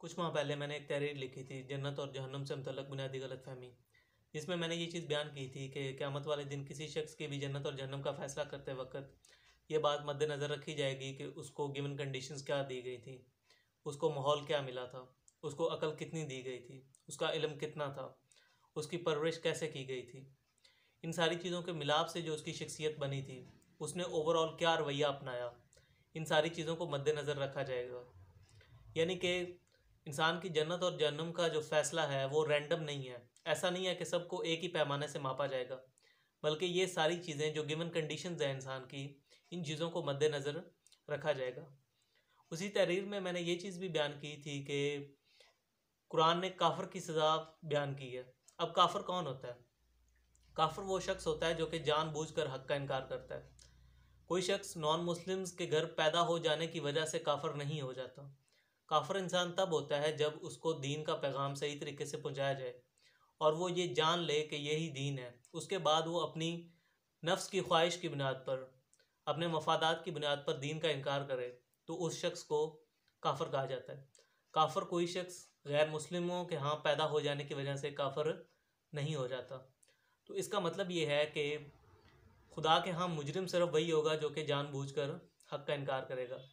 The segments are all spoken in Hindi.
कुछ माह पहले मैंने एक तहरीर लिखी थी जन्नत और जहन्नम से मुतल्लक बुनियादी गलतफहमी, जिसमें मैंने ये चीज़ बयान की थी कि क़यामत वाले दिन किसी शख्स की भी जन्नत और जहन्नम का फ़ैसला करते वक्त ये बात मद्देनज़र रखी जाएगी कि उसको गिवन कंडीशंस क्या दी गई थी, उसको माहौल क्या मिला था, उसको अकल कितनी दी गई थी, उसका इल्म कितना था, उसकी परवरिश कैसे की गई थी। इन सारी चीज़ों के मिलाप से जो उसकी शख्सियत बनी थी, उसने ओवरऑल क्या रवैया अपनाया, इन सारी चीज़ों को मद्देनज़र रखा जाएगा। यानी कि इंसान की जन्नत और जहन्नम का जो फ़ैसला है वो रैंडम नहीं है। ऐसा नहीं है कि सबको एक ही पैमाने से मापा जाएगा, बल्कि ये सारी चीज़ें जो गिवन कंडीशंस हैं इंसान की, इन चीज़ों को मद्देनज़र रखा जाएगा। उसी तहरीर में मैंने ये चीज़ भी बयान की थी कि कुरान ने काफिर की सज़ा बयान की है। अब काफिर कौन होता है? काफिर वो शख्स होता है जो कि जानबूझकर हक़ का इनकार करता है। कोई शख्स नॉन मुस्लिम्स के घर पैदा हो जाने की वजह से काफिर नहीं हो जाता। काफिर इंसान तब होता है जब उसको दीन का पैगाम सही तरीके से पहुंचाया जाए और वो ये जान ले कि यही दीन है। उसके बाद वो अपनी नफ्स की ख्वाहिश की बुनियाद पर, अपने मफादात की बुनियाद पर दीन का इनकार करे तो उस शख्स को काफिर कहा जाता है। काफिर कोई शख्स गैर मुस्लिमों के यहाँ पैदा हो जाने की वजह से काफिर नहीं हो जाता। तो इसका मतलब ये है कि खुदा के यहाँ मुजरिम सिर्फ वही होगा जो कि जानबूझकर हक़ का इनकार करेगा।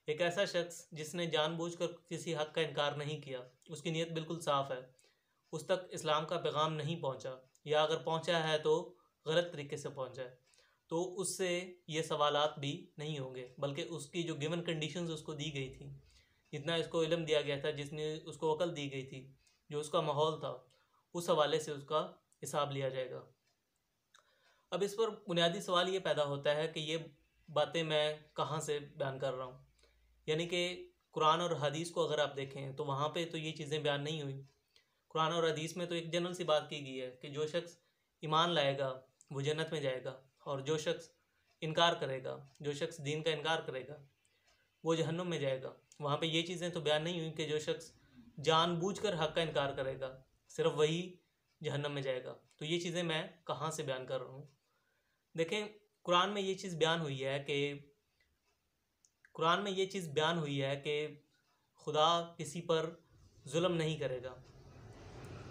एक ऐसा शख्स जिसने जानबूझकर किसी हक़ का इनकार नहीं किया, उसकी नीयत बिल्कुल साफ़ है, उस तक इस्लाम का पैगाम नहीं पहुंचा, या अगर पहुंचा है तो गलत तरीके से पहुंचा है, तो उससे ये सवालात भी नहीं होंगे, बल्कि उसकी जो गिवन कंडीशंस उसको दी गई थी, जितना इसको इल्म दिया गया था, जितनी उसको अकल दी गई थी, जो उसका माहौल था, उस हवाले से उसका हिसाब लिया जाएगा। अब इस पर बुनियादी सवाल ये पैदा होता है कि ये बातें मैं कहाँ से बयान कर रहा हूँ। यानी कि कुरान और हदीस को अगर आप देखें तो वहाँ पे तो ये चीज़ें बयान नहीं हुई। कुरान और हदीस में तो एक जनरल सी बात की गई है कि जो शख्स ईमान लाएगा वो जन्नत में जाएगा, और जो शख्स इनकार करेगा, जो शख्स दीन का इनकार करेगा, वो जहन्नुम में जाएगा। वहाँ पे ये चीज़ें तो बयान नहीं हुई कि जो शख्स जानबूझकर हक़ का इनकार करेगा सिर्फ वही जहन्नम में जाएगा। तो ये चीज़ें मैं कहाँ से बयान कर रहा हूँ? देखें, कुरान में ये चीज़ बयान हुई है कि खुदा किसी पर जुल्म नहीं करेगा।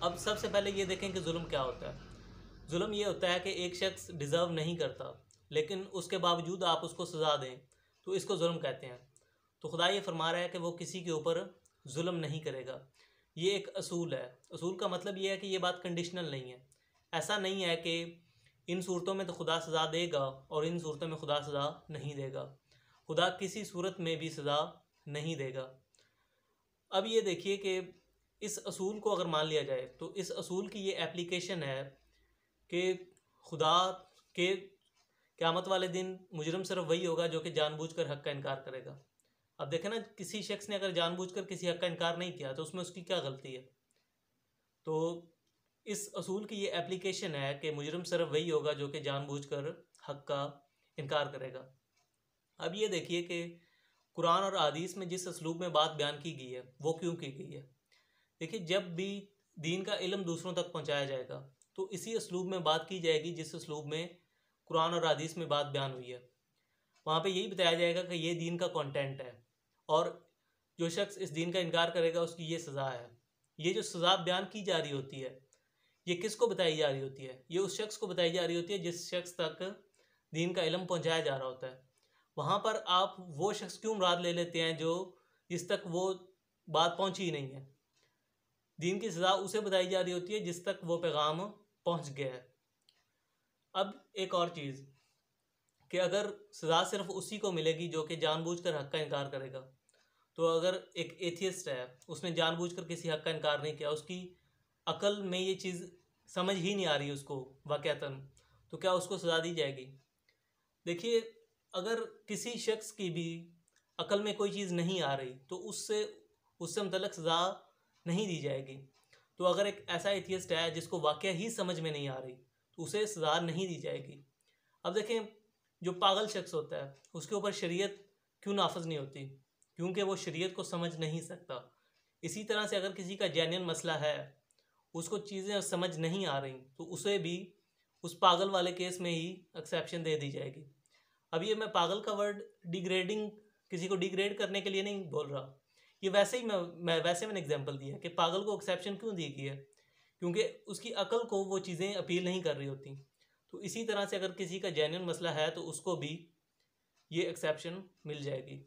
अब सबसे पहले ये देखें कि जुल्म क्या होता है। जुल्म ये होता है कि एक शख्स डिज़र्व नहीं करता लेकिन उसके बावजूद आप उसको सज़ा दें, तो इसको जुल्म कहते हैं। तो खुदा ये फरमा रहा है कि वो किसी के ऊपर जुल्म नहीं करेगा। ये एक असूल है। असूल का मतलब ये है कि ये बात कंडीशनल नहीं है। ऐसा नहीं है कि इन सूरतों में तो खुदा सज़ा देगा और इन सूरतों में खुदा सज़ा नहीं देगा। खुदा किसी सूरत में भी सज़ा नहीं देगा। अब ये देखिए कि इस असूल को अगर मान लिया जाए तो इस असूल की ये एप्लीकेशन है कि खुदा के क़यामत वाले दिन मुजरिम सिर्फ वही होगा जो कि जानबूझकर हक़ का इनकार करेगा। अब देखें ना, किसी शख्स ने अगर जानबूझकर किसी हक़ का इनकार नहीं किया तो उसमें उसकी क्या गलती है? तो इस असूल की ये एप्लीकेशन है कि मुजरिम सिर्फ वही होगा जो कि जानबूझकर हक़ का इनकार करेगा। अब ये देखिए कि कुरान और हदीस में जिस असलूब में बात बयान की गई है वो क्यों की गई है। देखिए, जब भी दीन का इल्म दूसरों तक पहुंचाया जाएगा तो इसी असलूब में बात की जाएगी जिस असलूब में कुरान और हदीस में बात बयान हुई है। वहाँ पे यही बताया जाएगा कि ये दीन का कंटेंट है और जो शख्स इस दीन का इनकार करेगा उसकी ये सज़ा है। ये जो सज़ा बयान की जा रही होती है ये किसको बताई जा रही होती है? ये उस शख्स को बताई जा रही होती है जिस शख्स तक दीन का इल्म पहुँचाया जा रहा होता है। वहाँ पर आप वो शख्स क्यों मुराद ले लेते हैं जो जिस तक वो बात पहुँची ही नहीं है? दीन की सज़ा उसे बताई जा रही होती है जिस तक वो पैगाम पहुँच गया है। अब एक और चीज़ कि अगर सज़ा सिर्फ उसी को मिलेगी जो कि जानबूझकर हक़ का इनकार करेगा, तो अगर एक एथियस्ट है, उसने जानबूझकर किसी हक़ का इनकार नहीं किया, उसकी अकल में ये चीज़ समझ ही नहीं आ रही उसको वाक़अतन, तो क्या उसको सज़ा दी जाएगी? देखिए, अगर किसी शख्स की भी अकल में कोई चीज़ नहीं आ रही तो उससे मुतल्लक सज़ा नहीं दी जाएगी। तो अगर एक ऐसा एथियस्ट है जिसको वाक़या ही समझ में नहीं आ रही तो उसे सज़ा नहीं दी जाएगी। अब देखें, जो पागल शख्स होता है उसके ऊपर शरीयत क्यों नाफज नहीं होती? क्योंकि वो शरीयत को समझ नहीं सकता। इसी तरह से अगर किसी का जेन्युइन मसला है, उसको चीज़ें समझ नहीं आ रही, तो उसे भी उस पागल वाले केस में ही एक्सेप्शन दे दी जाएगी। अब ये मैं पागल का वर्ड डिग्रेडिंग, किसी को डिग्रेड करने के लिए नहीं बोल रहा, ये वैसे ही मैंने एग्जांपल दिया कि पागल को एक्सेप्शन क्यों दी गई है, क्योंकि उसकी अकल को वो चीज़ें अपील नहीं कर रही होती। तो इसी तरह से अगर किसी का जेन्युइन मसला है तो उसको भी ये एक्सेप्शन मिल जाएगी।